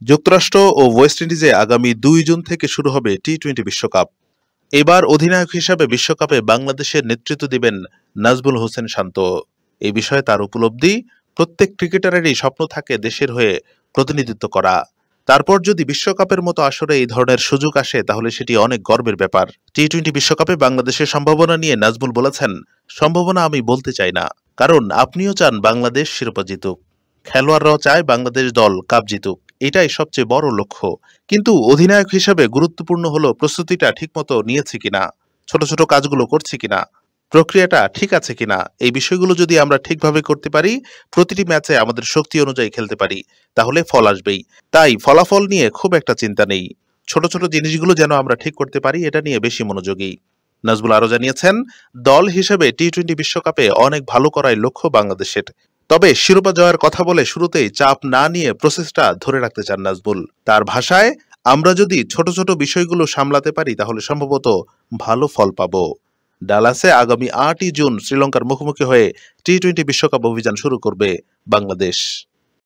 যুক্তরাষ্ট্র ও ওয়েস্ট ইন্ডিজে আগামী ২ জুন থেকে শুরু হবে টি-২০ বিশ্বকাপ। এবার অধিনায়ক হিসাবে বিশ্বকাপে বাংলাদেশের নেতৃত্ব দিবেন নাজমুল হোসেন শান্ত। এই বিষয়ে তার উপলব্ধি, প্রত্যেক ক্রিকেটারেরই স্বপ্ন থাকে দেশের হয়ে প্রতিনিধিত্ব করা। তারপর যদি বিশ্বকাপের মতো আসরে এই ধরনের সুযোগ আসে তাহলে সেটি অনেক গর্বের ব্যাপার। টি-২০ বিশ্বকাপে বাংলাদেশের সম্ভাবনা নিয়ে নাজমুল বলেছেন, সম্ভাবনা আমি বলতে চাই না, কারণ আপনিও চান বাংলাদেশ শিরোপা জিতুক, খেলোয়াড়রাও চায় বাংলাদেশ দল কাপ জিতুক, এটাই সবচেয়ে বড় লক্ষ্য। কিন্তু অধিনায়ক হিসাবে গুরুত্বপূর্ণ হলো প্রস্তুতিটা ঠিকমতো নিয়েছি কিনা, ছোট ছোট কাজগুলো করছি কিনা, প্রক্রিয়াটা ঠিক আছে কিনা। এই বিষয়গুলো যদি আমরা ঠিকভাবে করতে পারি, প্রতিটি ম্যাচে আমাদের শক্তি অনুযায়ী খেলতে পারি, তাহলে ফল আসবেই। তাই ফলাফল নিয়ে খুব একটা চিন্তা নেই, ছোট ছোট জিনিসগুলো যেন আমরা ঠিক করতে পারি এটা নিয়ে বেশি মনোযোগী। নাজমুল আরও জানিয়েছেন, দল হিসেবে টি-২০ বিশ্বকাপে অনেক ভালো করাই লক্ষ্য বাংলাদেশের। তবে শিরোপা জয়ের কথা বলে শুরুতেই চাপ না নিয়ে প্রসেসটা ধরে রাখতে চান নাজমুল। তার ভাষায়, আমরা যদি ছোট ছোট বিষয়গুলো সামলাতে পারি তাহলে সম্ভবত ভালো ফল পাব। ডালাসে আগামী ৮ই জুন শ্রীলঙ্কার মুখোমুখি হয়ে টি-২০ বিশ্বকাপ অভিযান শুরু করবে বাংলাদেশ।